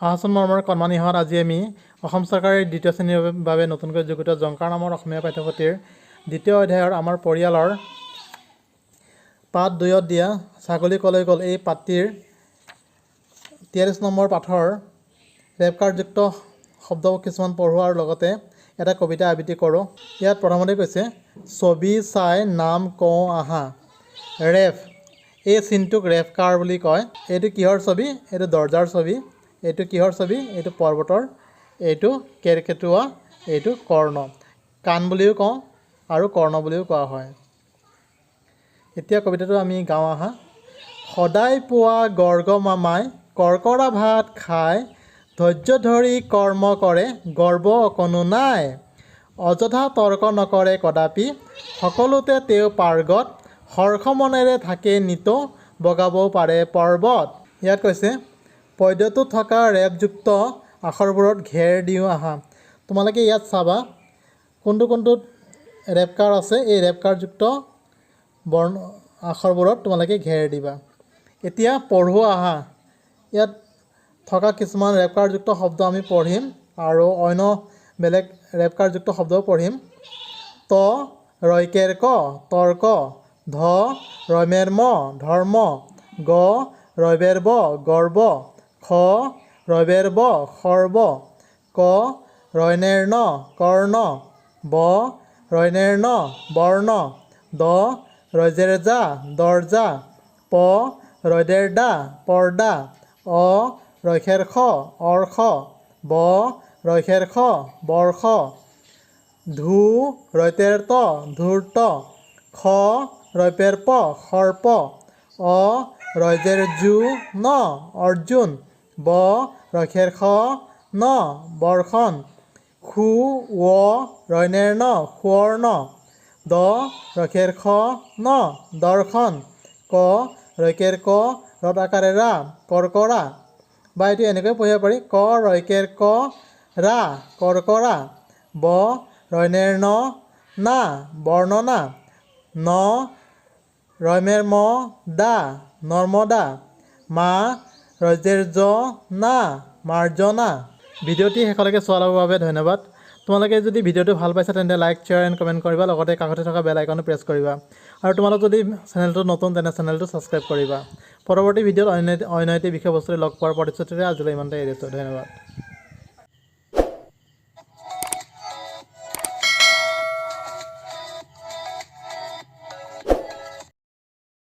আহাচোন মৰমৰ কণমানিহঁত, আজি আমি অসম চৰকাৰৰ দ্বিতীয় শ্ৰেণীৰ বাবে নতুনকৈ যোগিত জংকাৰ নামৰ অসমীয়া পাঠ্যপুথিৰ দ্বিতীয় অধ্যায়ৰ আমাৰ পৰিয়ালৰ পাঠ 2ত দিয়া ছাগলী কলৈ গ'ল এই পাঠটিৰ 43 নম্বৰ পাঠৰ ৰেপকাৰযুক্ত শব্দ কিছুমান পঢ়োৱাৰ লগতে এটা কবিতা আবৃত্তি কৰোঁ। ইয়াত প্ৰথমতে কৈছে, ছবি চাই নাম কওঁ আহা। ৰেফ, এই চিনটোক ৰেফকাৰ বুলি কয়। এইটো কিহৰ ছবি? এইটো দৰ্জাৰ ছবি। এইটো কিহৰ ছবি? এইটো পৰ্বতৰ। এইটো কেৰ্কেটুৱা। এইটো কৰ্ণ। কাণ বুলিও কওঁ আৰু কৰ্ণ বুলিও কোৱা হয়। এতিয়া কবিতাটো আমি গাওঁ আহা। সদায় পুৱা গৰ্গ মামাই কৰ্কৰা ভাত খাই, ধৈৰ্য ধৰি কৰ্ম কৰে গৰ্ব অকণো নাই। অযথা তৰ্ক নকৰে কদাপি, সকলোতে তেওঁ পাৰ্গত, হৰ্ষ মনেৰে থাকে নিত, বগাবও পাৰে পৰ্বত। ইয়াত কৈছে, পদ্যটোত থকা ৰেপযুক্ত আখৰবোৰত ঘেৰ দিওঁ আহা। তোমালোকে ইয়াত চাবা কোনটোত ৰেপকাৰ আছে। এই ৰেপকাৰযুক্ত আখৰবোৰত তোমালোকে ঘেৰ দিবা। এতিয়া পঢ়োঁ আহা। ইয়াত থকা কিছুমান ৰেপকাৰযুক্ত শব্দ আমি পঢ়িম আৰু অন্য বেলেগ ৰেপকাৰযুক্ত শব্দও পঢ়িম। ত ৰইকেৰ ক তৰ্ক, ধ ৰইমেৰ ম ধৰ্ম, গ ৰইবেৰ ব গৰ্ব, খ ৰইবেৰ ব সৰ্ব, ক ৰইনেৰ ন কৰ্ণ, ব ৰইনেৰ ন বৰ্ণ, দ ৰইজেৰ যা দৰ্জা, প ৰইদেৰ দা পৰ্দা, অ ৰইখেৰ খ অৰ্ষ, ব ৰইখেৰ খ বৰ্ষ, ধু ৰইতেৰ ত ধূৰ্ত, খ ৰইপেৰ প সৰ্প, অ ৰইজেৰ জু ন অৰ্জুন, ব ৰইখেৰ খ ন বৰ্ষণ, খু ৱ ৰইনেৰ ন সুৱৰ্ণ, দ ৰইখেৰ খ ন দৰ্শন, ক ৰইকেৰ ক ৰত আকাৰে ৰা কৰ্কৰা। বা এইটো এনেকৈ পঢ়িব পাৰি, ক ৰইকেৰ ক ৰা কৰ্কৰা, ব ৰইনেৰ ন না বৰ্ণনা, ন ৰইমেৰ ম দা নৰ্মদা, মা ৰইজেৰ জ না মাৰ্জনা। ভিডিঅ'টি শেষলৈকে চোৱাৰ বাবে ধন্যবাদ। তোমালোকে যদি ভিডিঅ'টো ভাল পাইছা তেন্তে লাইক, শ্বেয়াৰ এণ্ড কমেণ্ট কৰিবা। লগতে কাষতে থকা বেল আইকনটো প্ৰেছ কৰিবা। আৰু তোমালোক যদি চেনেলটো নতুন তেনে চেনেলটো ছাবস্ক্ৰাইব কৰিবা। পৰৱৰ্তী ভিডিঅ'ত অন্য এটি বিষয়বস্তুৰে লগ পোৱাৰ প্ৰতিশ্ৰুতিৰে আজিলৈ ইমানতে এৰিছোঁ। ধন্যবাদ।